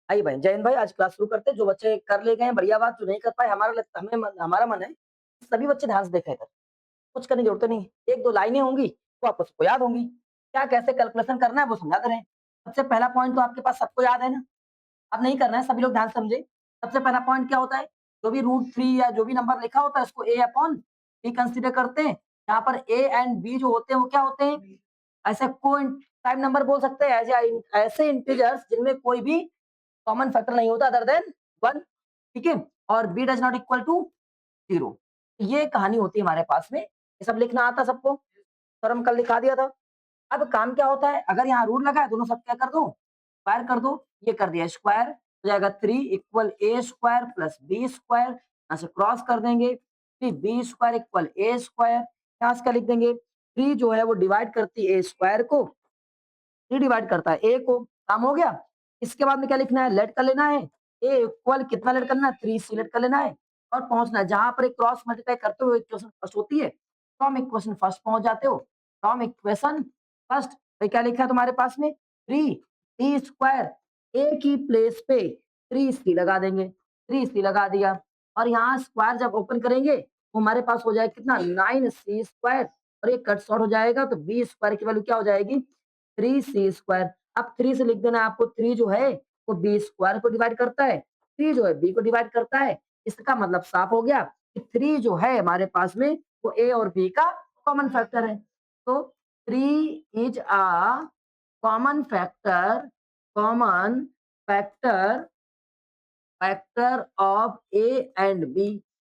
आइए भाई, जय हिंद भाई, आज क्लास शुरू करते हैं। जो बच्चे कर ले गए हैं बढ़िया बात, जो नहीं कर पाए हमारा मन है, सभी बच्चे ध्यान से देखा करें। कुछ करने की जरूरत नहीं है। 1-2 लाइनें होंगी, वो आपको सबको याद होंगी। क्या कैसे कैलकुलेशन करना है वो समझा दे रहे हैं। सबसे पहला पॉइंट तो आपके पास सबको याद है ना? अब नहीं करना है, सभी लोग ध्यान से समझे। सबसे पहला पॉइंट क्या होता है? जो भी √3 या जो भी नंबर लिखा होता है उसको a अपॉन b कंसीडर करते हैं। यहाँ पर a एंड b जो होते हैं वो क्या होते हैं? ऐसे को टाइम नंबर बोल सकते हैं, ऐसे इंटीजर्स जिनमें कोई भी कॉमन फैक्टर नहीं होता अदर देन 1, ठीक है? और b does not equal to 0। ये कहानी होती है हमारे पास में। ये सब लिखना आता सबको, सर हम कल लिखा दिया था। अब काम क्या होता है, अगर यहाँ रूल लगा है दोनों सब क्या कर दो, स्क्वायर कर दो। ये कर दिया स्क्वायर, हो जाएगा 3 equal a square plus b square. यहाँ से क्रॉस कर देंगे, फिर b square equal a square. यहाँ से क्या लिख देंगे, 3 जो है वो डिवाइड करती है a स्क्वायर को, 3 डिवाइड करता है a को। काम हो गया। इसके बाद में क्या लिखना है, लेट कर लेना है। a इक्वल कितना लेट करना है, 3c लेट कर लेना है और पहुंचना है जहां पर एक क्रॉस मल्टीप्लाई करते हुए इक्वेशन फर्स्ट होती है, फ्रॉम इक्वेशन फर्स्ट पहुंच जाते हो। फ्रॉम इक्वेशन फर्स्ट भाई क्या लिखा है तुम्हारे पास में, 3 स्क्वायर, a की प्लेस पे 3c लगा देंगे, 3c लगा दिया और यहाँ स्क्वायर जब ओपन करेंगे तो हमारे पास हो जाएगा कितना, 9c स्क्वायर और ये कट शॉर्ट हो जाएगा तो b स्क्वायर की वैल्यू क्या हो जाएगी, 3c स्क्वायर। अब 3 से लिख देना है आपको, 3 जो है वो b स्क्वायर को डिवाइड करता है, 3 जो है b को डिवाइड करता है। इसका मतलब साफ हो गया कि 3 जो है हमारे पास में वो a और b का कॉमन फैक्टर है। तो 3 is a common factor, common factor factor of a and b.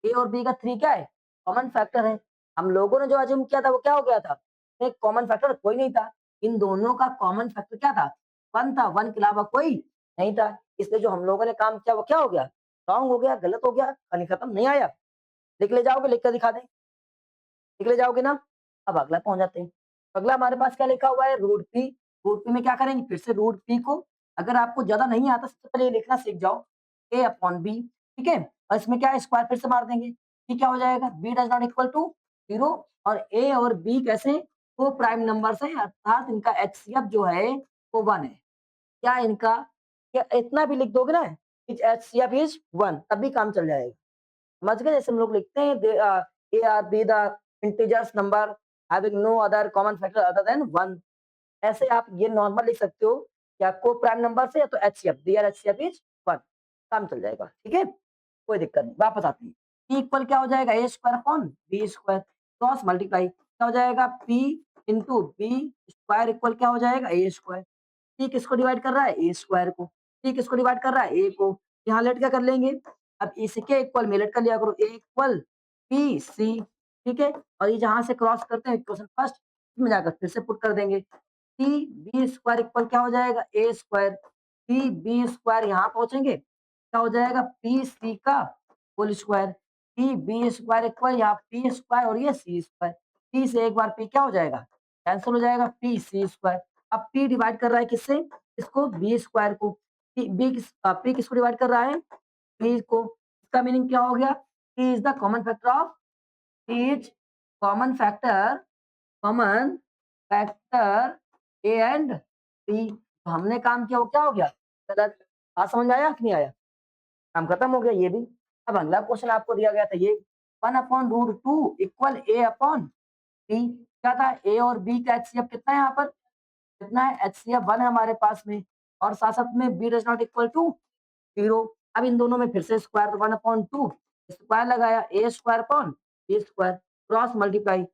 A और बी का 3 क्या है, कॉमन फैक्टर है। हम लोगों ने जो अज्यूम किया था वो क्या हो गया था, एक कॉमन फैक्टर कोई नहीं था। इन दोनों का कॉमन फैक्टर क्या था, 1 था, 1 के अलावा कोई नहीं था। इसलिए जो हम लोगों ने काम किया वो क्या हो गया, रॉन्ग हो गया, गलत हो गया, कहानी खत्म। नहीं आया, लिख ले जाओगे, लिख कर दिखा दें, लिख ले जाओगे ना। अब अगला पहुंच जाते हैं। अगला हमारे पास क्या लिखा हुआ है, √p। √p में क्या करेंगे, फिर से √p को, अगर आपको ज्यादा नहीं आता सबसे पहले ये लिखना सीख जाओ, a अपॉन बी, ठीक है? और इसमें क्या है, स्क्वायर फिर से मार देंगे। ये क्या हो जाएगा, b does not equal to 0 और a और b कैसे, वो प्राइम नंबर्स हैं, अर्थात इनका एचसीएफ जो है वो 1 है। क्या इनका, क्या इतना भी लिख दोगे ना, इच एचसीएफ इज 1, तब भी काम चल जाएगा। समझ गए? जैसे हम लोग लिखते हैं a are b the integers number having no other common factor other than 1। ऐसे आप ये नॉर्मल लिख सकते हो कि आपको प्राइम नंबर से या तो एचसीएफ, दियर एचसीएफ इज 1, काम चल जाएगा, ठीक है? कोई दिक्कत नहीं। वापस आते हैं। p इक्वल क्या हो जाएगा, a square upon b square, cross multiply क्या हो जाएगा, p into b square equal क्या हो जाएगा, a स्क्वायर। p किसको डिवाइड कर रहा है, a स्क्वायर को। p किसको डिवाइड कर रहा है, a को। यहाँ लेट क्या कर लेंगे, अब इसके इक्वल में लेट कर लिया करो, a इक्वल p c, ठीक है? और ये जहां से क्रॉस करते हैं इक्वेशन फर्स्ट में जाकर फिर से पुट कर देंगे। p b स्क्वायर इक्वल क्या हो जाएगा, a square. p b square यहाँ पहुंचेंगे, क्या हो जाएगा, पी सी का whole square. P b square equal यहाँ पी स्क्वायर और ये सी स्क्वायर। पी से एक बार पी क्या हो जाएगा, कैंसिल हो जाएगा, पी सी स्क्वायर। अब पी डिवाइड कर रहा है किससे, इसको बी स्क्वायर को। पी किसको डिवाइड कर रहा है, पी को। इसका मीनिंग क्या हो गया, P is the common factor of, P is common factor, common factor A and P. तो हमने काम किया वो क्या हो गया, गलत। बात समझ में आया कि नहीं आया, काम खत्म हो गया ये भी। अब अगला क्वेश्चन आपको दिया गया था ये, 1/√2 इक्वल a अपॉन b। क्या था, a और b का एचसीएफ कितना है, यहाँ पर कितना है, एचसीएफ 1 है हमारे पास में, और साथ साथ में b does not equal to 0। अब इन दोनों में फिर से स्क्वायर, तो 1/2 स्क्वायर लगाया, a square upon b square, cross multiply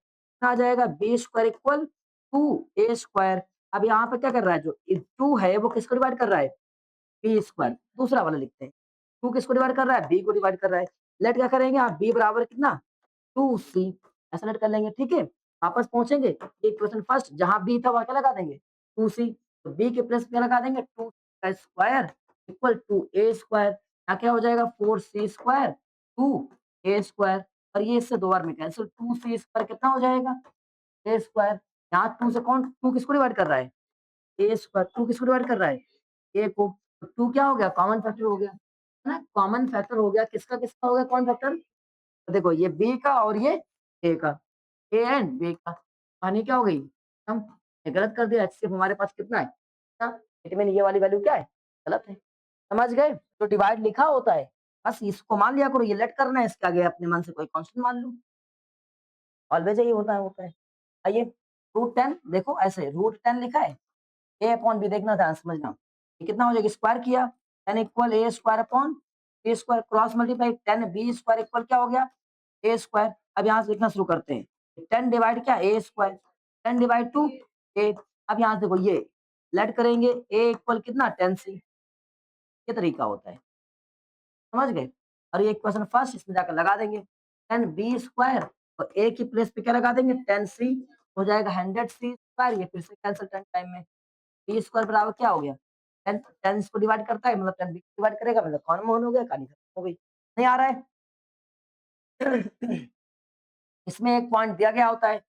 आ जाएगा, b square equal 2a square. अब यहाँ पे क्या कर रहा है, जो 2 है वो किसको डिवाइड कर रहा है, बी स्क्वायर। दूसरा वाला लिखते हैं, 2 किसको डिवाइड कर रहा है, बी को डिवाइड कर रहा है। लेट क्या करेंगे, आप बी बराबर कितना, 2c, ऐसा लेट कर लेंगे, ठीक है? वापस पहुंचेंगे, इक्वेशन फर्स्ट जहां बी था वहां क्या लगा देंगे, 2c। तो बी के प्लस क्या लगा देंगे, 2 का square equal to a square. यहाँ क्या हो जाएगा, 4c स्क्वायर 2a स्क्वायर, और ये इससे 2 बार में कैंसिल, 2c स्क्वायर कितना हो जाएगा, ए स्क्वायर। यहाँ 2 से कौन, 2 किसको डिवाइड कर रहा है, ए स्क्वायर। 2 किसको डिवाइड कर रहा है, ए को। तो 2 क्या हो गया, कॉमन फैक्टर हो गया, है ना? कॉमन फैक्टर हो गया, किसका किसका हो गया कॉमन फैक्टर, तो देखो ये बी का और ये ए का, ए एंड बी का। कहानी क्या हो गई, हम ये गलत कर दिया, एचसीएफ हमारे पास कितना है, इट मीन ये वाली वैल्यू क्या है, गलत है। समझ गए? जो डिवाइड लिखा होता है, बस इसको मान लिया करो, ये लेट करना है, इसके आगे अपने मन से कोई कांस्टेंट मान लो। ऑलवेज यही होता है। आइए, √10 देखो ऐसे √10 लिखा है, a अपॉन b देखना ध्यान से समझना। ये कितना हो जाएगा? स्क्वायर किया, 10 equal a square upon b square, cross multiply 10 b square equal क्या हो गया? a square. अब यहाँ से लिखना शुरू करते हैं। 10 डिवाइड क्या? a square, 10 divide 2 a। अब यहाँ से देखो ये लेट करेंगे, a इक्वल कितना? 10 c। ये तरीका होता है, समझ गए? और ये इक्वेशन फर्स्ट इसमें जाकर लगा देंगे, 10 b स्क्वायर और a की प्लेस पे क्या लगा देंगे? 10 c। हो जाएगा 100 c स्क्वायर, ये फिर से कैंसिल 10 टाइम में। बी स्क्वायर बराबर क्या हो गया? 10, 10 इसको डिवाइड करता है मतलब 10 बी को डिवाइड करेगा मतलब कॉमन हो गया, कहानी खत्म हो गई। नहीं आ रहा है? इसमें एक पॉइंट दिया गया होता है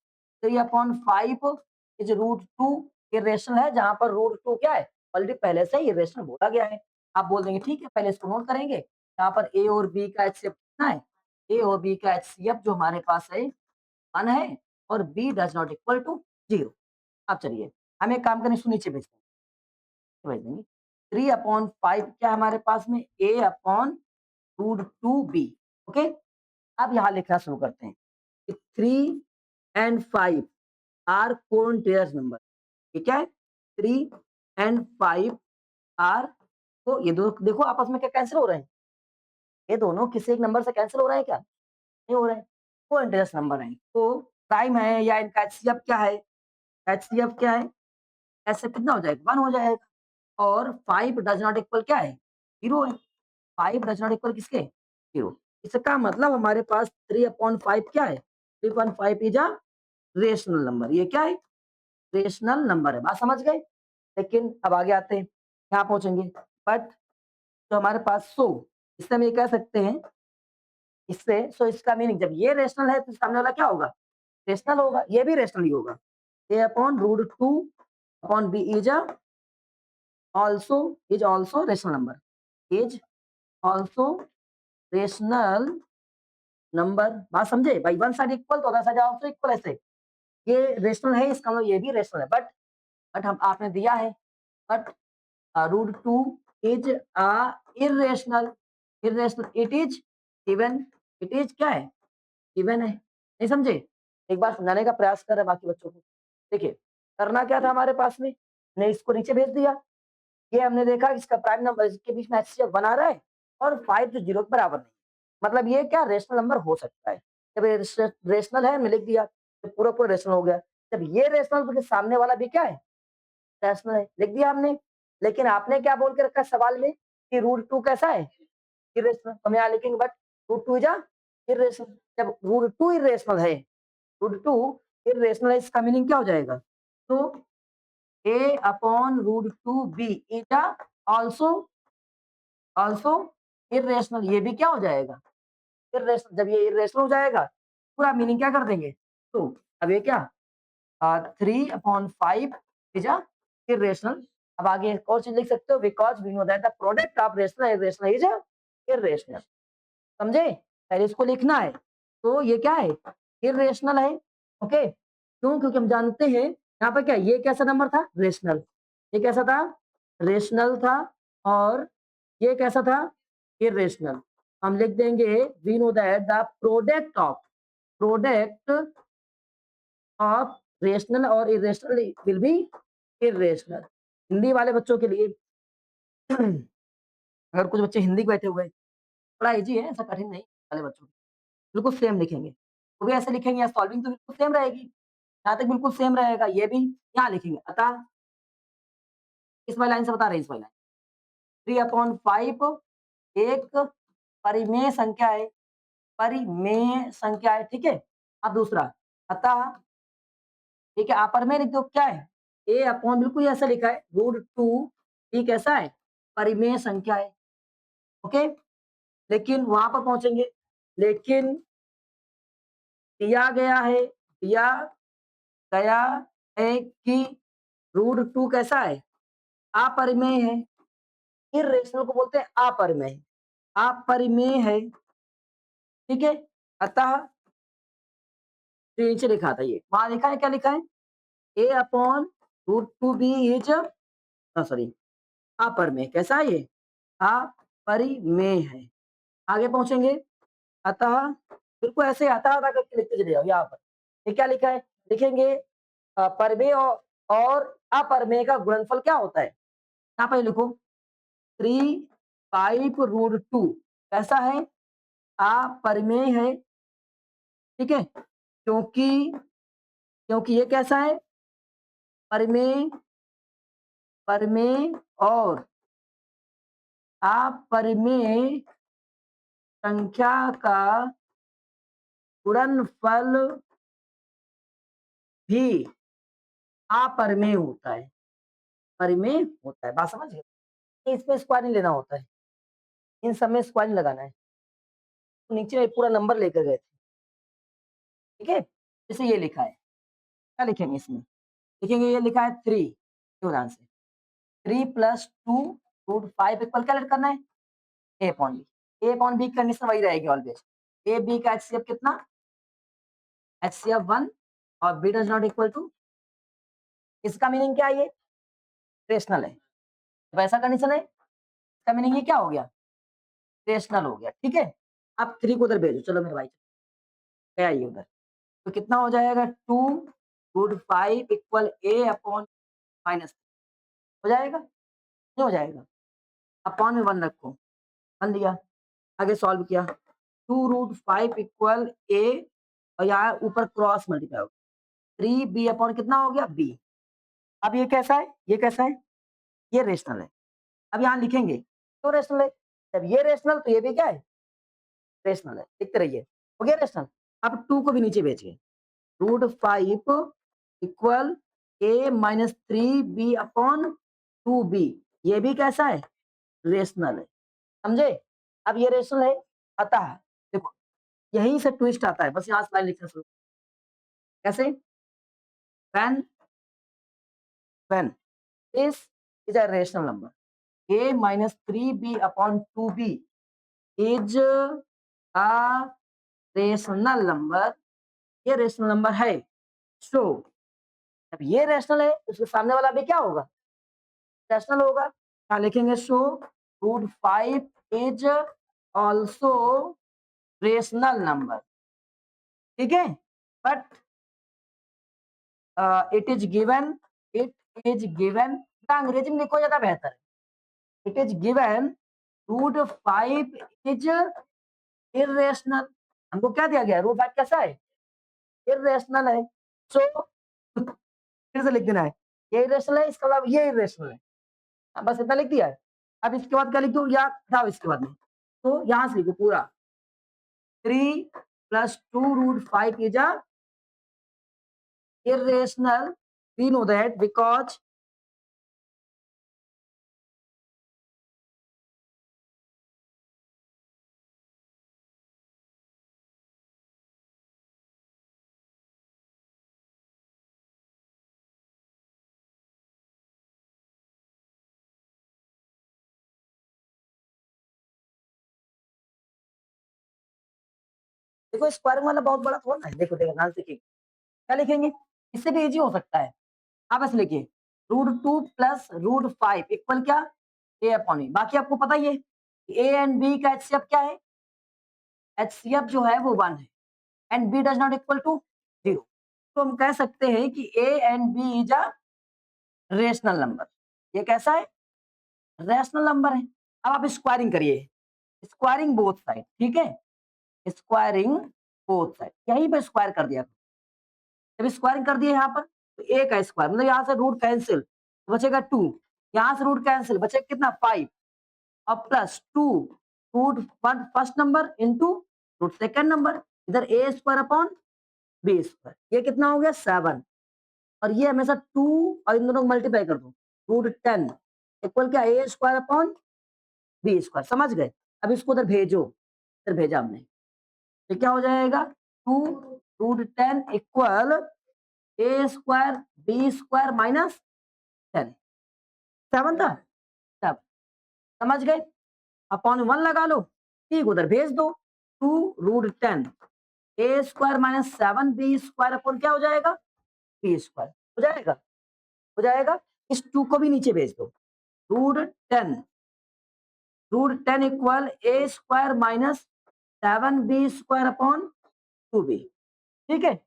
3/5 इज √2 इरेशनल है, जहां पर √2 क्या है? ऑलरेडी पहले से ही इरेशनल बोला गया है। आप बोल देंगे ठीक है, पहले इसको नोट करेंगे। यहाँ पर ए और बी का एचसीएफ कितना है? ए और बी का एचसीएफ जो हमारे पास है 1 है और b does not equal to 0। अब चलिए हम एक काम करें, इसको नीचे भेजते हैं, भेज देंगे 3/5 क्या हमारे पास में? ए अपॉन √2b। ओके, अब यहाँ लिखना शुरू करते हैं कि 3 एंड 5 आर कॉन्टिन्यूअस नंबर। ये क्या है? 3 एंड 5 आर, तो ये दो देखो आपस में क्या कैंसिल हो रहे हैं? ये दोनों किसी एक नंबर से कैंसिल हो रहे हैं क्या? नहीं हो रहे हैं, कॉन्टिन्यूअस नंबर है तो प्राइम है, या इनका एचसीएफ क्या है? एचसीएफ क्या है? ऐसे कितना हो जाएगा? 1 हो जाएगा। और 5 डज नॉट इक्वल क्या है? 0 है। 5 डज नॉट इक्वल किसके? 0। इसका मतलब हमारे पास 3/5 क्या है? 3/5 इज अ रेशनल नंबर। ये क्या है? रेशनल नंबर है। बात समझ गए? लेकिन अब आगे आते हैं, यहाँ पहुंचेंगे। बट जो हमारे पास इससे हम ये कह सकते हैं, इससे इसका मीनिंग जब ये रेशनल है तो सामने वाला क्या होगा? रेशनल होगा, ये भी रेशनल ही होगा। A upon √2 upon B is also rational number, is also rational number. बात समझे भाई? वन साइड इक्वल तो अदर साइड आल्सो इक्वल, ऐसे ये रेशनल है, इसका मतलब ये भी रेशनल है। बट हम आपने दिया है, but √2 is irrational, irrational it is even, it is क्या है? इवन है। नहीं समझे? एक बार समझाने का प्रयास कर रहे हैं बाकी बच्चों को। देखिए करना क्या था हमारे पास में, ने इसको नीचे भेज दिया। ये हमने देखा कि इसका प्राइम नंबर इसके बीच में एचसीएफ बना रहा है और 5 जो 0 के बराबर नहीं। मतलब ये क्या रेशनल नंबर हो सकता है। जब ये रेशनल है हमने लिख दिया तो पूरा रेशनल हो गया। जब ये रेशनल तो फिर सामने वाला भी क्या है? रैशनल है, लिख दिया हमने। लेकिन आपने क्या बोल के रखा सवाल में कि √2 कैसा है? इरेशनल। हम यहाँ लिखेंगे बट √2 इज इरेशनल। जब √2 इरेशनल है, √2 इरेशनल है, इसका मीनिंग क्या हो जाएगा? तो a upon √2b is also also irrational. ये भी क्या हो जाएगा? इरेशनल। जब ये इरेशनल हो जाएगा पूरा मीनिंग क्या कर देंगे? तो अब ये क्या 3/5 इज इरेशनल। अब आगे एक और चीज लिख सकते हो, because we know that the product of rational irrational is irrational. समझे? पहले इसको लिखना है, तो ये क्या है? इरेशनल है। ओके, क्यों? क्योंकि हम जानते हैं यहाँ पर क्या, ये कैसा नंबर था? रेशनल। ये कैसा था? रेशनल था। और ये कैसा था? इरेशनल। हम लिख देंगे we know that the product of rational और irrational will be irrational. Hindi वाले बच्चों के लिए अगर कुछ बच्चे हिंदी के बैठे हुए हैं, बड़ा इजी है, ऐसा कठिन नहीं वाले बच्चों को। बिल्कुल सेम लिखेंगे, वो भी ऐसे लिखेंगे, या सॉल्विंग तो बिल्कुल सेम रहेगी, यहाँ तक बिल्कुल सेम रहेगा, ये भी यहाँ लिखेंगे। अतः इस वाली लाइन से बता रहे हैं, इस वाली लाइन 3/5 एक परिमेय संख्या है, परिमेय संख्या है, ठीक है। अब दूसरा, अतः ठीक है, अपर में लिख दो क्या है? ए अपॉन, बिल्कुल ऐसा लिखा है, √2 ये कैसा है? परिमेय संख्या है। ओके, लेकिन वहां पर पहुंचेंगे, लेकिन दिया गया है कि √2 कैसा है? अपरिमेय है। इर्रेशनल को बोलते हैं अपरिमेय, अपरिमेय है, ठीक है। अतः जो नीचे लिखा था, ये वहां लिखा है, क्या लिखा है? A upon √2b is sorry अपरिमेय। कैसा है ये? अपरिमेय है। आगे पहुंचेंगे, अतः बिल्कुल ऐसे आता करके लिखते चले जाओ यहाँ पर। ये क्या लिखा है? लिखेंगे परिमेय और अपरिमेय का गुणनफल क्या होता है? यहाँ पर लिखो 3 5 रूट 2 कैसा है? अपरिमेय है, ठीक है? क्योंकि क्योंकि ये कैसा है? परिमेय, परिमेय और अपरिमेय संख्या का गुणनफल भी अपरिमेय होता है, परिमेय होता है। बात समझ गए? इसमें स्क्वायर नहीं लेना होता है, इन सब में स्क्वायर नहीं लगाना है। तो नीचे पूरा नंबर लेकर गए थे, ठीक है? जैसे ये लिखा है, क्या लिखेंगे इसमें? लिखेंगे ये लिखा है 3, ध्यान से 3 प्लस 2 रूट 5 इक्वल क्या करना है? A upon b. A upon b condition वही रहेगी ऑलवेज। ए बी का एचसीएफ कितना? एचसीएफ 1 और b does not equal to, इसका मीनिंग क्या है? ये रेशनल है। वैसा कंडीशन है, इसका मीनिंग ये क्या हो गया? रेशनल हो गया, ठीक है? आप 3 को उधर भेजो, चलो मेरे भाई गया ये उधर। तो कितना हो जाएगा? 2 root 5 equal A upon minus हो जाएगा? नहीं हो जाएगा? अपॉन में 1 रखो, 1 लिया, आगे सॉल्व किया, 2 रूट 5 इक्वल ए और यहाँ ऊपर क्रॉस मल्टीप्लाई होगा, 3 बी अपॉन कितना हो गया? बी। अब ये कैसा है? ये कैसा है? ये रेशनल है। अब यहाँ लिखेंगे तो रेशनल है, जब ये रेशनल तो ये भी क्या है? रेशनल है। लिखते रहिए, हो गया रेशनल। अब 2 को भी नीचे भेजिए, रूट 5 इक्वल ए माइनस 3 बी अपॉन 2 बी, ये भी कैसा है? रेशनल है। समझे? अब ये रेशनल है, अतः देखो यहीं से ट्विस्ट आता है, बस यहाँ से लाइन लिखना शुरू। कैसे? when when this is a rational number, a minus 3b upon 2b is a rational number, ये रेशनल नंबर है। सो अब ये रेशनल है, उसके सामने वाला भी क्या होगा? रैशनल होगा। क्या लिखेंगे? So root 5 is also rational number, ठीक है? But it is given, it is given, अंग्रेजी में लिखो ज्यादा बेहतर है। It is given root 5 is irrational. हमको क्या दिया गया? रूट 5 कैसा है? इरेशनल है। सो फिर से लिख देना है, ये इरेशनल है, इसका मतलब ये इरेशनल है। बस इतना लिख दिया है। अब इसके बाद क्या लिख दूं? या हटाओ इसके बाद में, तो यहां से लिखो पूरा 3 plus 2 root 5 is a irrational. We know that because देखो स्क्वायरिंग वाला बहुत बड़ा थोड़ा है। देखो देखो ध्यान से देखिए, क्या लिखेंगे? इससे भी इजी हो सकता है। आप ऐसे लिखिए रूट 2 प्लस रूट 5 इक्वल क्या? A upon B. बाकी आपको पता ही है ए एंड बी का एचसीएफ क्या है? एचसीएफ जो है वो 1 है and B does not equal to 0। तो हम कह सकते हैं कि A and B is a rational number. ये कैसा है? रैशनल नंबर है। अब आप स्क्वायरिंग करिए, स्क्वायरिंग बोथ साइड, ठीक है? स्क्वायरिंग बोथ साइड, यहीं पे स्क्वायर कर दिया। जब स्क्वायरिंग कर दिए यहाँ पर तो ए का स्क्वायर मतलब यहाँ से रूट कैंसिल, बचेगा 2, यहाँ से रूट कैंसिल बचेगा कितना? 5 और plus 2 root first number into root second number, इधर A square upon B square, ये कितना हो गया? 7। और ये हमेशा 2 और इन दोनों को मल्टीप्लाई कर दो, रूट 10 इक्वल क्या? ए स्क्वायर अपॉन बी स्क्वायर। समझ गए? अब इसको उधर भेजो, इधर भेजा हमने, तो क्या हो जाएगा? 2 root 10 equal a square B square minus 10, 7 था तब। समझ गए? अपॉन 1 लगा लो, ठीक, उधर भेज दो। 2 root 10 a square minus 7 b square upon क्या हो जाएगा? B square. हो जाएगा? हो जाएगा। इस 2 को भी नीचे भेज दो, root 10 √10 equal a square minus 7b square upon 2b। ठीक है,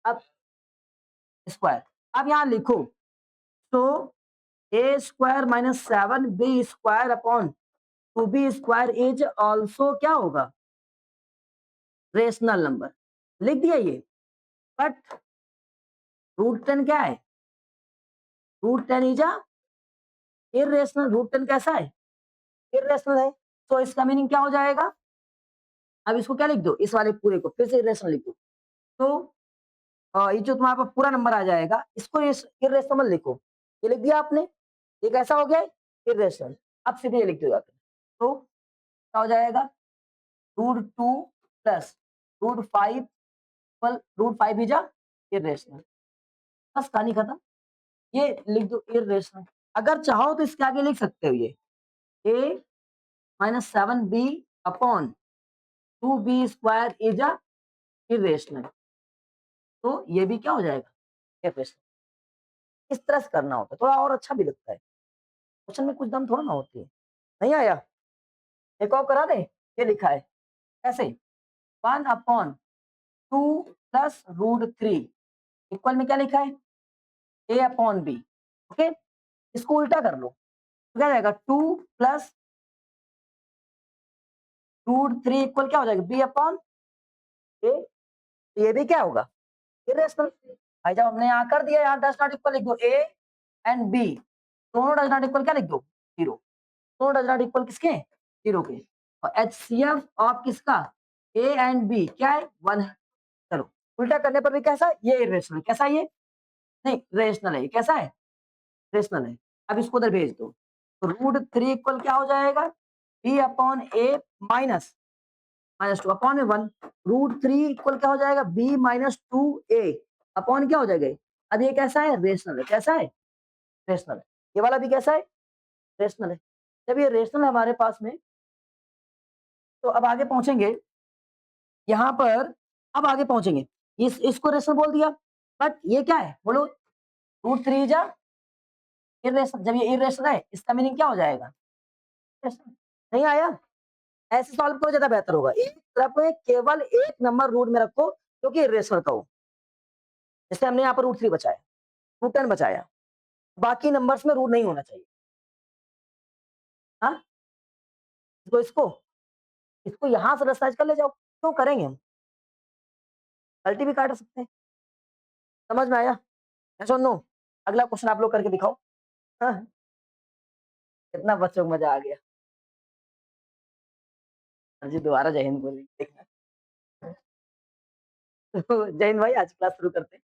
अब स्क्वायर, अब यहाँ लिखो, तो a square minus 7b square upon 2b square is also क्या होगा, रेशनल नंबर। लिख दिया ये, बट √10 क्या है, √10 इज अ इर्रेशनल। √10 कैसा है, इर्रेशनल है, तो इसका मीनिंग क्या हो जाएगा, अब इसको क्या लिख दो, इस वाले पूरे को फिर से इर्रेशनल लिख दो, तो ये जो तुम्हारे पास पूरा नंबर आ जाएगा, इसको इर्रेशनल लिखो। ये लिख दिया आपने, ये कैसा हो गया, इर्रेशनल। अब सीधे ये लिख दो जाकर, तो क्या हो जाएगा, √2 प्लस √5 √5 इज अ इर्रेशनल। बस कहानी खत्म, ये लिख दो इर्रेशनल। अगर चाहो तो इसके आगे लिख सकते हो, ये a minus 7b upon 2b square is a irrational, तो ये भी क्या हो जाएगा, इर्रेशनल। इस तरह से करना होता है, थोड़ा और अच्छा भी लगता है, क्वेश्चन में कुछ दम थोड़ा ना होती है। नहीं आया, एक और करा दे, ये लिखा है ऐसे, 1/2 प्लस √3 इक्वल में क्या लिखा है, a अपॉन b। ओके, इसको उल्टा कर लो, तो क्या जाएगा, 2 प्लस √3 इक्वल क्या हो जाएगा, b अपॉन a। ये भी क्या होगा, इरेशनल। भाई जब हमने यहाँ कर दिया, यहाँ डज नॉट इक्वल लिख दो, a एंड b दोनों डज नॉट इक्वल क्या लिख दो, 0। दोनों डज नॉट इक्वल किसके, 0 के। और एचसीएफ ऑफ किसका, a एंड b क्या है, 1 है। चलो, उल्टा करने पर भी कैसा, ये इरेशनल, कैसा है ये, नहीं रेशनल है, ये कैसा है, रेशनल है। अब इसको उधर भेज दो, तो √3 इक्वल क्या हो जाएगा, b upon a minus -2 upon में 1। √3 इक्वल क्या हो जाएगा, b माइनस 2a अपॉन क्या हो जाएगा। अब ये कैसा है, रेशनल है, कैसा है, रेशनल है। ये वाला भी कैसा है, रेशनल है। जब ये रेशनल है हमारे पास में, तो अब आगे पहुंचेंगे यहाँ पर, अब आगे पहुंचेंगे, इसको रेशनल बोल दिया, बट ये क्या है बोलो, √3 जा इरेशनल। जब ये इरेशनल है, इसका मीनिंग क्या हो जाएगा, irrational। नहीं आया, ऐसे सॉल्व करो, ज्यादा बेहतर होगा। एक तरफ में केवल एक नंबर रूट में रखो जो कि इरेशनल का हो, जैसे हमने यहाँ पर √3 बचाया, √10 बचाया, बाकी नंबर्स में रूट नहीं होना चाहिए। हाँ, तो इसको इसको यहाँ से रसाइज कर ले जाओ, क्यों करेंगे हम, गलती भी काट सकते हैं। समझ में आया, ऐसा नो। अगला क्वेश्चन आप लोग करके दिखाओ। हाँ, कितना बच्चों को मजा आ गया। हाँ जी, दोबारा जय हिंद बोलिए, देखना। तो जय हिंद भाई, आज क्लास शुरू करते हैं।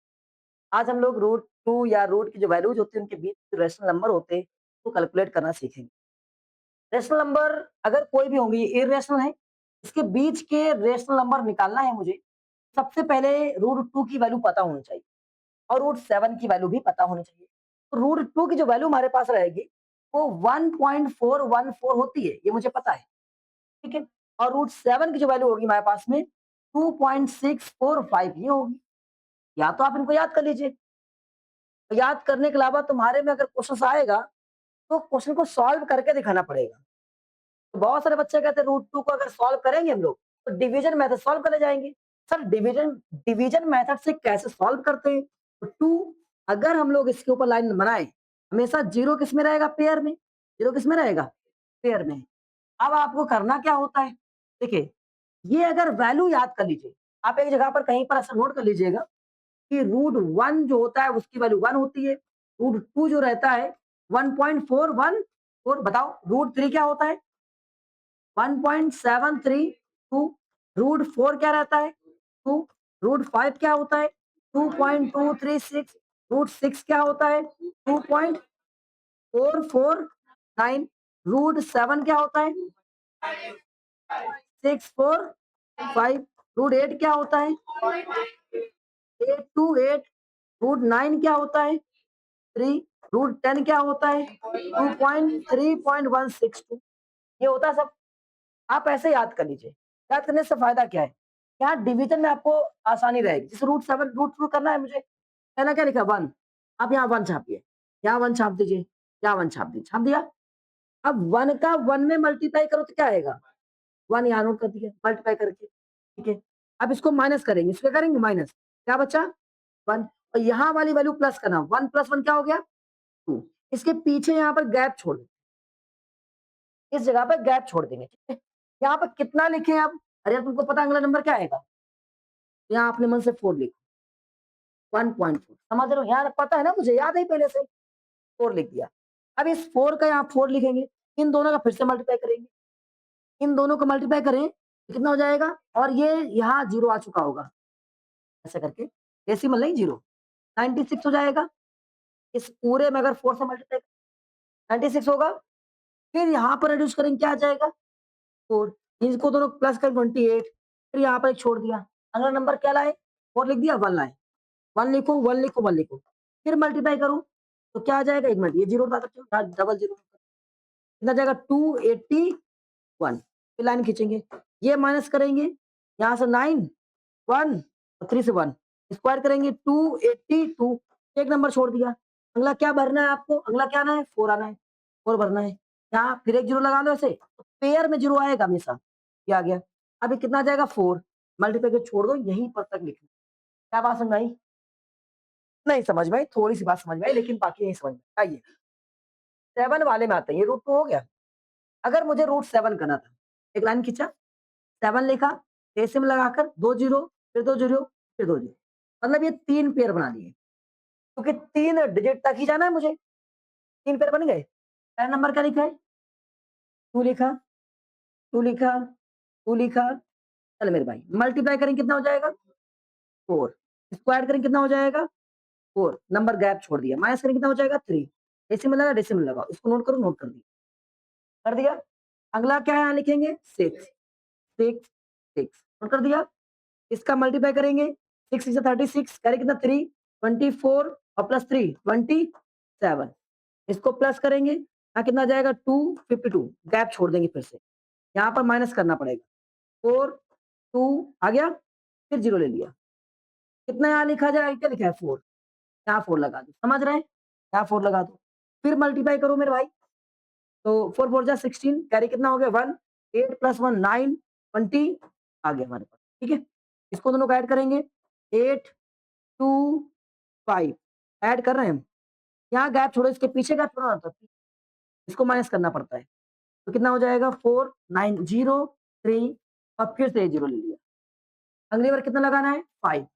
आज हम लोग √2 या रूट की जो वैल्यूज होती है, उनके बीच जो रेशनल नंबर होते हैं, वो कैलकुलेट करना सीखेंगे। रेशनल नंबर अगर कोई भी होंगे, ये इर्रेशनल है, इसके बीच के रेशनल नंबर निकालना है मुझे। सबसे पहले √2 की वैल्यू पता होनी चाहिए, और √7 की वैल्यू भी पता होनी चाहिए। तो √2 की जो वैल्यू हमारे पास रहेगी, वो 1.414 होती है, ये मुझे पता है, ठीक है। और √7 की जो वैल्यू होगी हमारे पास में, 2.645 ये होगी। या तो आप इनको याद कर लीजिए, याद करने के अलावा तुम्हारे में अगर क्वेश्चन आएगा, तो क्वेश्चन को सॉल्व करके दिखाना पड़ेगा। तो बहुत सारे बच्चे कहते हैं √2 को अगर सॉल्व करेंगे हम लोग, तो डिवीजन मेथड सॉल्व कर ले जाएंगे। सर डिवीजन डिवीजन मेथड से कैसे सॉल्व करते हैं, तो 2 अगर हम लोग इसके ऊपर लाइन बनाए, हमेशा 0 किस में रहेगा, पेयर में। 0 किस में रहेगा, पेयर में। अब आपको करना क्या होता है, देखिए, ये अगर वैल्यू याद कर लीजिए, आप एक जगह पर कहीं पर ऐसा नोट कर लीजिएगा कि √1 जो होता है उसकी वैल्यू 1 होती है, √2 जो रहता है 1.414। बताओ √3 क्या होता है, 1.732। √4 क्या रहता है, 2। √5 क्या होता है, 2.236। √6 क्या होता है, 2.449। √7 क्या होता है, 645। √8 क्या होता है, 828। √9 क्या होता है, 3। √10 क्या होता है, 2.3.162। ये होता है सब, आप ऐसे याद कर लीजिए। याद करने से फायदा क्या है, यहाँ डिवीजन में आपको आसानी रहेगी। जैसे √7 √2 करना है मुझे, पहला क्या लिखा, 1, आप यहाँ 1 छापिए, यहाँ 1 छाप दीजिए, यहाँ 1 छाप दीजिए, छाप दिया। अब 1 का 1 में मल्टीप्लाई करो तो क्या आएगा? 1 यहाँ नोट कर दिया मल्टीप्लाई करके, ठीक है। अब इसको माइनस करेंगे, इसको क्या करेंगे माइनस, क्या बचा? 1 और यहाँ वाली वैल्यू प्लस करना, 1 + 1 क्या हो गया? 2। इसके पीछे यहाँ पर गैप छोड़ दें, इस जगह पर गैप छोड़ देंगे, ठीक है। यहाँ पर कितना लिखें अब? अरे यार तुमको पता है अगला नंबर क्या आएगा? यहाँ अपने मन से 4 लिखो, 1.4 समझ रहे हो? यहाँ पता है ना मुझे, याद है पहले से, 4 लिख दिया। अब इस 4 का यहाँ 4 लिखेंगे, इन दोनों का फिर से मल्टीप्लाई करेंगे, इन दोनों को मल्टीप्लाई करें तो कितना हो जाएगा? और ये यहाँ 0 आ चुका होगा, ऐसा करके डेसिमल नहीं 0, 96 हो जाएगा। इस पूरे में अगर 4 से मल्टीप्लाई 96 होगा, फिर यहाँ पर रिड्यूस करेंगे क्या आ जाएगा? 4, इनको दोनों प्लस कर 28, फिर यहाँ पर एक छोड़ दिया। अगला नंबर क्या लाए? 4 लिख दिया, 1 लाए। 1 लिखो, 1 लिखो, 1 लिखो। फिर मल्टीप्लाई करो, तो क्या आ जाएगा? 1 मिनट, ये 0 हटा सकते हो, यहाँ डबल 0 कितना जाएगा? 281। फिर लाइन खींचेंगे, ये माइनस करेंगे, यहाँ से 9, 1 और 3 से 1, स्क्वायर करेंगे 282, एक नंबर छोड़ दिया। अगला क्या भरना है आपको? अगला क्या आना है? 4 आना है, 4 भरना है। यहाँ फिर एक 0 लगा लो ऐसे, तो पेयर में 0 आएगा हमेशा, ये आ गया। अभी कितना आ जाएगा? 4 मल्टीप्लाई करके छोड़ दो, यहीं पर तक लिखना। क्या बात समझ में आई? नहीं समझ में आई, थोड़ी-सी बात समझ में आई, लेकिन बाकी नहीं समझ में आई। आइए, 7 वाले में आते हैं, ये रूट 2 हो गया। अगर मुझे रूट 7 करना था, एक लाइन खींचा, 7 लिखा, डेसिमल लगाकर 2 जीरो, फिर 2 जीरो, फिर 2 जीरो, मतलब ये 3 पेयर बना लिए, क्योंकि 3 डिजिट तक ही जाना है मुझे, 3 पेयर बन गए। पहला नंबर क्या लिखा है? 2 लिखा, 2 लिखा, 2 लिखा, चल मेरे भाई मल्टीप्लाई करेंगे कितना हो जाएगा? 4, स्क्वायर करेंगे कितना हो जाएगा? 4, नंबर गैप छोड़ दिया, माइनस करेंगे कितना हो जाएगा? 3, डेसिमल लगा, डेसिमल लगाओ, इसको नोट करो, नोट कर दिया, कर दिया। अगला क्या है यहाँ लिखेंगे? 6, 6, 6 नोट कर दिया। इसका मल्टीप्लाई करेंगे, 6 6 36, करें कितना? 3, 24 और प्लस 3 27, इसको प्लस करेंगे, यहाँ कितना आ जाएगा? 252, गैप छोड़ देंगे फिर से, यहाँ पर माइनस करना पड़ेगा, 4 2 आ गया, फिर 0 ले लिया। कितना यहाँ लिखा जाए? क्या लिखा है? 4, यहाँ 4 लगा दो, समझ रहे हैं? यहाँ 4 लगा दो, फिर मल्टीप्लाई करो मेरे भाई, तो 4 4 जा 16, कैरी कितना हो गया? 1, 8 + 1 9, 20 आ गया हमारे पास, ठीक है। इसको दोनों को ऐड करेंगे, 8 2 5 ऐड कर रहे हैं हम, यहाँ गैप छोड़ो, इसके पीछे गैप छोड़ना होता है, इसको माइनस करना पड़ता है, तो कितना हो जाएगा? 4 9 0 3 और फिर से 0 ले लिया। अगली बार कितना लगाना है? 5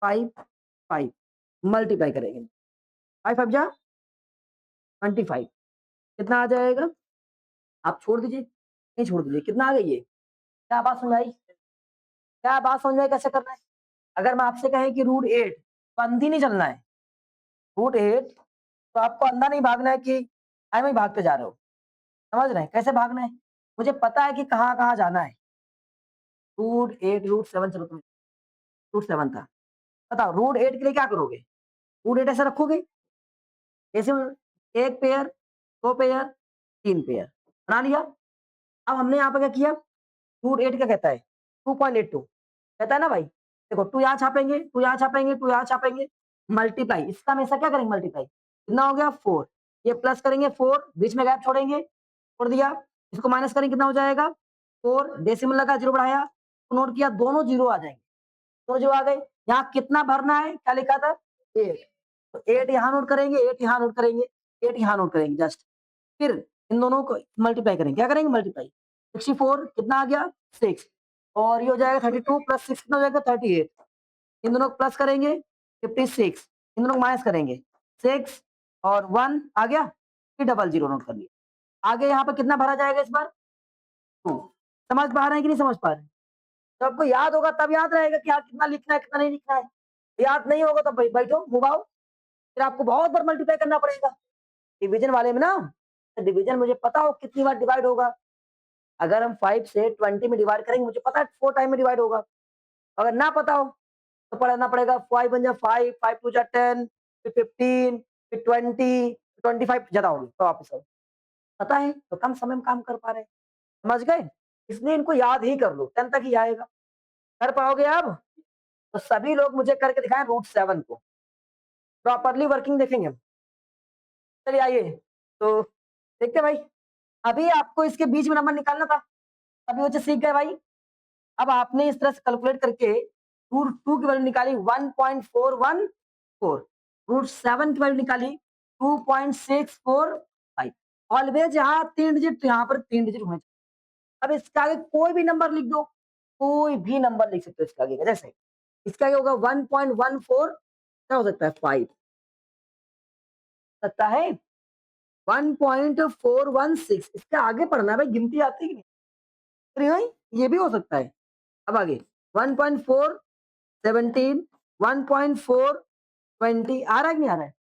5 5 मल्टीप्लाई करेंगे, 5 5 जा 25, कितना आ जाएगा? आप छोड़ दीजिए, नहीं छोड़ दीजिए, कितना आ गई ये? क्या बात समझ आई? क्या बात समझ में आई कैसे करना है? अगर मैं आपसे कहें कि रूट 8 तो अंधी नहीं चलना है, रूट 8 तो आपको अंधा नहीं भागना है कि आई में भागते जा रहे हो, समझ रहे हैं कैसे भागना है? मुझे पता है कि कहाँ-कहाँ जाना है। रूट 8 रूट 7 चलो तुम रूट 7 था। बताओ रूट 8 के लिए क्या करोगे? रूट 8 ऐसे रखोगे, जैसे 1 पेयर, 2 पेयर, 3 पेयर, बना लिया। अब हमने यहाँ पे क्या किया? रूट 8 क्या कहता है? 2.82 कहता है ना भाई? देखो 2 यहाँ छापेंगे, 2 यहाँ छापेंगे, 2 यहाँ छापेंगे, मल्टीप्लाई इसका हमेशा क्या करेंगे? मल्टीप्लाई, कितना हो गया? 4, ये प्लस करेंगे 4, बीच में गैप छोड़ेंगे, छोड़ दिया, इसको माइनस करेंगे कितना हो जाएगा? 4, डेसिमल लगा, 0 बढ़ाया, तो नोट किया, दोनों 0 आ जाएंगे, दोनों 0 आ गए। यहाँ कितना भरना है? क्या लिखा था? 8, तो 8 यहाँ नोट करेंगे, 8 यहाँ नोट करेंगे, 8 यहाँ नोट करेंगे जस्ट, फिर इन दोनों को मल्टीप्लाई करेंगे, क्या करेंगे? मल्टीप्लाई, 64 कितना आ गया? 6 और ये हो जाएगा 32 + 6 कितना हो जाएगा? 38, इन दोनों को प्लस करेंगे 56, इन दोनों को माइनस करेंगे 6 और 1 आ गया, फिर डबल 0 नोट कर लिया। आगे यहाँ पर कितना भरा जाएगा इस बार? 2, समझ पा रहे हैं कि नहीं समझ पा रहे हैं? तो आपको याद होगा तब याद रहेगा कि हाँ कितना लिखना है कितना नहीं लिखना है, याद नहीं होगा तो बैठो मुबाओ, फिर आपको बहुत बार मल्टीप्लाई करना पड़ेगा। डिवीजन वाले में ना, डिवीजन मुझे पता हो कितनी बार डिवाइड होगा, अगर हम 5 से 20 में डिवाइड करेंगे मुझे पता है 4 टाइम में डिवाइड होगा, अगर ना पता हो तो पढ़ना पड़ेगा, 5 बन जा 5, 5 2 जा 10, फिर 15, फिर 20, 25 ज्यादा होगी तो वापस आओ, पता है तो कम समय में काम कर पा रहे हैं, समझ गए? इसलिए इनको याद ही कर लो, 10 तक ही आएगा, कर पाओगे अब? तो सभी लोग मुझे करके दिखाएं रूट 7 को, प्रॉपरली वर्किंग देखेंगे हम। चलिए आइए, तो देखते हैं भाई, अभी आपको इसके बीच में नंबर निकालना था, अभी बच्चे सीख गए भाई। अब आपने इस तरह से कैलकुलेट करके रूट 2 की वैल्यू निकाली 1.414, रूट 7 की वैल्यू निकाली 2.645। ऑलवेज यहाँ 3 डिजिट, तो यहाँ पर 3 डिजिट होने चाहिए। अब इसके आगे कोई भी नंबर लिख दो, कोई भी नंबर लिख सकते हो इसके आगे का। जैसे इसका आगे होगा 1.14, क्या हो सकता है 5, सकता है 1.416। इसके आगे पढ़ना है भाई, गिनती आती है कि नहीं? अरे भाई ये भी हो सकता है। अब आगे 1.417, 1.420 आ रहा है कि नहीं आ रहा है?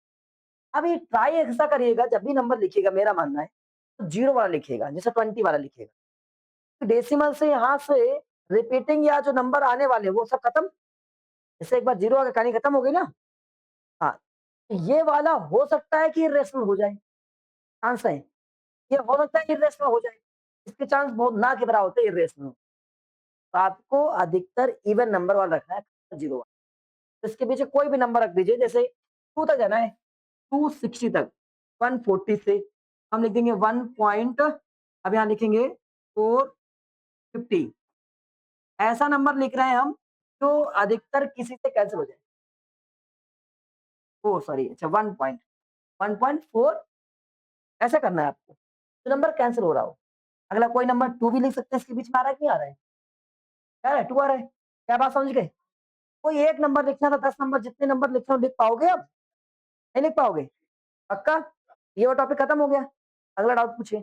अब ये ट्राई ऐसा करिएगा, जब भी नंबर लिखिएगा मेरा मानना है तो जीरो वाला लिखिएगा, जैसे 20 वाला लिखिएगा। डेसिमल से यहाँ से रिपीटिंग या जो नंबर आने वाले वो सब खत्म। जैसे एक बार जीरो आगे कहानी खत्म हो गई ना। हाँ, तो ये वाला हो सकता है कि इरेशनल हो जाए, चांस है। ये हो सकता है इरेशनल हो जाए, इसके चांस बहुत ना के बराबर होते हैं इरेशनल। तो आपको अधिकतर इवन नंबर वाला रखना है, जीरो वाला। तो इसके पीछे कोई भी नंबर रख दीजिए, जैसे 2 तक जाना है, 260 तक, 140 से हम लिख देंगे 1 पॉइंट, अब यहाँ लिखेंगे 450। ऐसा नंबर लिख रहे हैं हम जो अधिकतर किसी से कैंसिल हो जाए। ओ सॉरी, अच्छा 1.4 ऐसा करना है आपको, तो नंबर कैंसिल हो रहा हो। अगला कोई नंबर 2 भी लिख सकते हैं, इसके बीच में आ रहा है कि नहीं आ रहा है? आ रहा है, 2 आ रहा है। क्या बात समझ गए? कोई एक नंबर लिखना था, 10 नंबर, जितने नंबर लिखना हो लिख पाओगे अब? नहीं लिख पाओगे? पक्का? ये वो टॉपिक खत्म हो गया। अगला डाउट पूछिए।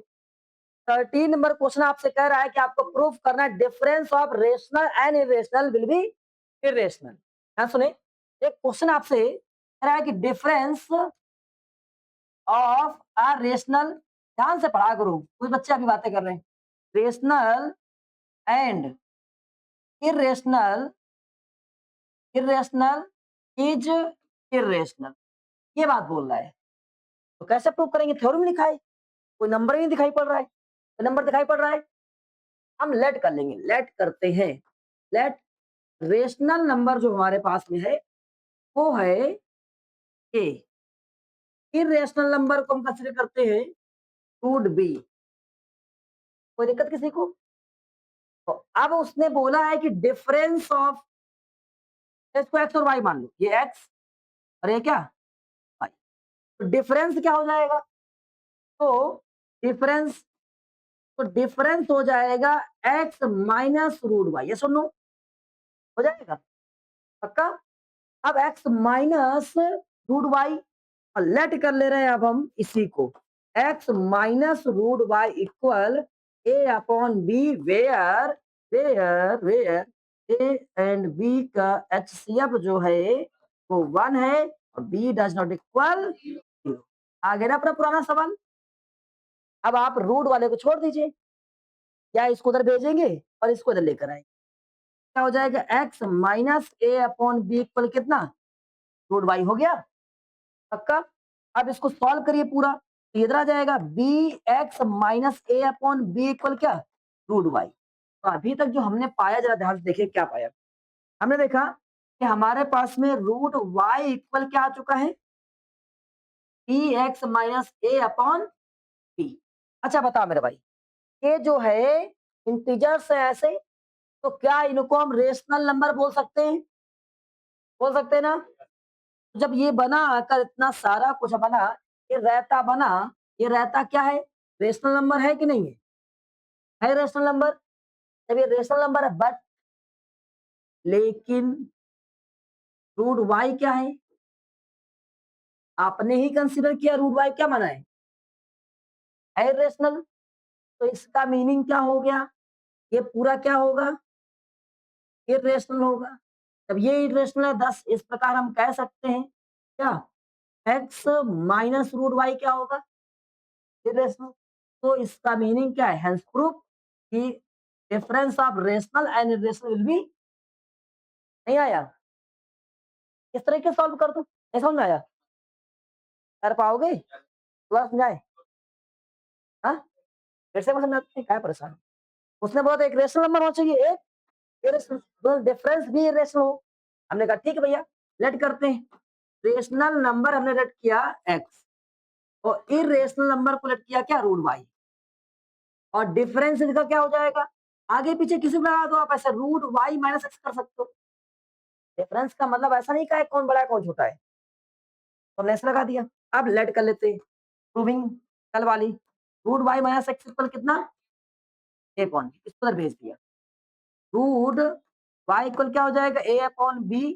13 नंबर क्वेश्चन आपसे कह रहा है कि आपको प्रूफ करना है difference of rational and irrational will be irrational. हाँ सुने, एक क्वेश्चन आपसे कह रहा है कि डिफरेंस ऑफ अ रेशनल, ध्यान से पढ़ा करो, कुछ बच्चे अभी बातें कर रहे हैं, rational and irrational, irrational is irrational, ये बात बोल रहा है। तो कैसे प्रूव करेंगे? थ्योरी में लिखा है, कोई नंबर ही नहीं दिखाई पड़ रहा है। तो नंबर दिखाई पड़ रहा है, हम लेट कर लेंगे, लेट करते हैं। लेट रेशनल नंबर जो हमारे पास में है वो है ए, इरेशनल नंबर को हम कंसीडर करते हैं रूट बी। कोई दिक्कत किसी को? तो अब उसने बोला है कि डिफरेंस ऑफ, इसको एक्स और वाई मान लो, ये एक्स और ये क्या वाई। तो डिफरेंस क्या हो जाएगा? तो डिफरेंस, तो डिफरेंस हो जाएगा एक्स माइनस रूट वाई, ये सुनो, हो जाएगा पक्का। अब एक्स माइनस रूट वाई, और लेट कर ले रहे हैं अब हम इसी को, X minus root Y equal A upon B, where where where A and B का एचसीएफ जो है वो 1 है और बी डज नॉट इक्वल 0। आगे ना अपना पुराना सवाल। अब आप रूट वाले को छोड़ दीजिए, या इसको उधर भेजेंगे और इसको इधर लेकर आएंगे, क्या हो जाएगा? X minus A upon B equal कितना? रूट वाई हो गया पक्का। अब इसको सॉल्व करिए पूरा, तो इधर आ जाएगा B X minus A upon B equal क्या? Root Y. तो अभी तक जो हमने पाया, जरा ध्यान से देखिए क्या पाया। हमने देखा कि हमारे पास में रूट वाई इक्वल क्या आ चुका है? B X minus A upon B. अच्छा बता मेरे भाई, ये जो है इंटीजर्स है ऐसे, तो क्या इनको हम रेशनल नंबर बोल सकते हैं? बोल सकते हैं ना? जब ये बना, आकर इतना सारा कुछ बना, ये रहता बना, ये रहता क्या है? रेशनल नंबर है कि नहीं है? है रेशनल नंबर। जब ये रेशनल नंबर है, बट लेकिन रूट वाई क्या है? आपने ही कंसीडर किया, रूट वाई क्या माना है रेशनल। तो इसका मीनिंग क्या हो गया? ये पूरा क्या होगा? इरेशनल होगा। जब ये इरेशनल है, दस इस प्रकार हम कह सकते हैं क्या? एक्स माइनस रूट वाई क्या होगा? इरेशनल। तो इसका मीनिंग क्या है? हेंस प्रूफ कि difference of rational and irrational will B. नहीं आया? इस तरीके से सॉल्व कर दो, नहीं समझ में आया? कर पाओगे? थोड़ा समझाए? हाँ, फिर से समझ आते क्या है परेशान? उसने बोला था एक रेशनल नंबर होना चाहिए, एक इरेशनल, डिफरेंस भी इरेशनल हो। हमने कहा ठीक है भैया, लेट करते हैं। रेशनल नंबर हमने लेट किया एक्स, और इरेशनल नंबर को लेट किया क्या? Root Y. और डिफरेंस इनका क्या हो जाएगा? आगे पीछे किसी को लगा दो आप ऐसे रूट वाई माइनस एक्स कर सकते हो। डिफरेंस का मतलब ऐसा नहीं कहा कौन बड़ा है कौन छोटा है, तो हमने ऐसे लगा दिया। अब लेट कर लेते हैं प्रूविंग कल वाली, root Y minus X equal कितना, ए अपॉन बी, इस पर भेज दिया। रूट वाई इक्वल क्या हो जाएगा, ए अपॉन बी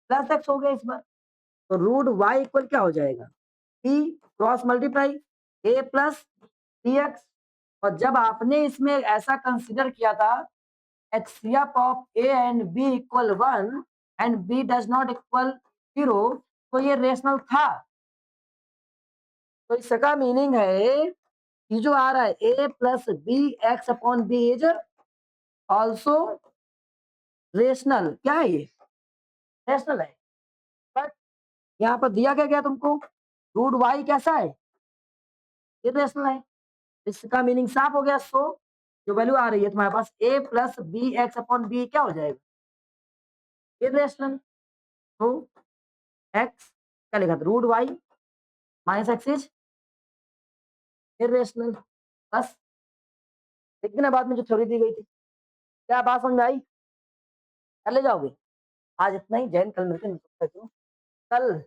प्लस एक्स हो गया इस बार। तो रूट वाई इक्वल क्या हो जाएगा, बी क्रॉस मल्टीप्लाई ए प्लस बी एक्स। और जब आपने इसमें ऐसा कंसिडर किया था HCF of A and B equal 1 and B does not equal 0, तो ये रेशनल था। तो इसका मीनिंग है ये जो आ रहा है A plus B X upon B is also rational. क्या है ये, रेशनल है। बट यहाँ पर दिया क्या गया तुमको, रूट वाई कैसा है, ये रेशनल है। इसका मीनिंग साफ हो गया। सो जो वैल्यू आ रही है तुम्हारे पास A plus B X upon B क्या हो जाएगा, ये रेशनल। तो एक्स क्या लिखा था, root Y minus X is irrational. बस एक दिन बाद में जो थ्योरी दी गई थी, क्या बात समझ में आई, कर ले जाओगे। आज इतना ही, जैन कल मिलते हैं। कल